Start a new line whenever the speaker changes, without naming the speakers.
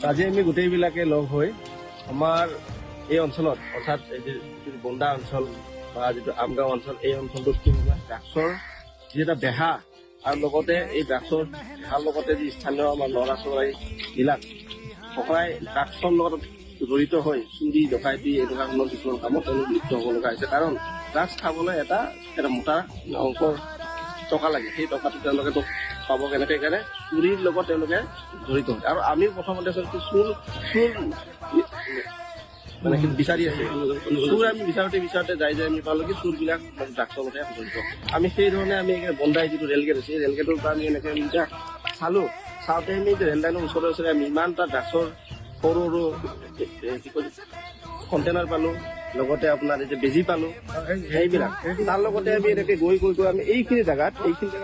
আজি আমি গোটেইবিলাকে লগ হৈ আমাৰ এই অঞ্চলত অৰ্থাৎ বন্দা অঞ্চল বা যিটো আমগাঁও অঞ্চল এই অঞ্চলটোত কি হয় ড্ৰাগছৰ যি এটা বেহা আৰু লগতে এই ড্ৰাগছৰ বেহাৰ লগতে যি স্থানীয় আমাৰ ল'ৰা ছোৱালীবিলাক সদায় ড্ৰাগছৰ লগত জড়িত হৈ চুৰি ডকাইতি এনেকুৱা ধৰণৰ কিছুমান কামত তেওঁলোক লিপ্ত হ'ব লগা হৈছে। কাৰণ ড্ৰাগছ খাবলৈ এটা মোটা অংকৰ টকা লাগে, সেই টকাটো তেওঁলোকে পাব কেনেকৈ কাৰণে চুৰিৰ লগত তেওঁলোকে জড়িত হৈছে। আৰু আমি প্ৰথমতে চুৰ মানে বিচাৰি আছে, চুৰ আমি বিচাৰোতে যাই আমি পালো কি চুৰবিলাক ড্ৰাগছৰ মতে জড়িত। আমি সেই ধৰণে আমি বন্দাই যিটো ৰেলগেট আছে, ৰেলগেটৰ পৰা আমি এনেকৈ এতিয়া চাওঁতে আমি ৰেল লাইনৰ ওচৰে আমি ইমান এটা ড্ৰাগছৰ সৰু কি কয় কণ্টেইনাৰ পালো, লগতে আপোনাৰ বেজি পালো, সেইবিলাক তাৰ লগতে আমি এনেকে গৈ আমি এইখিনি জেগাত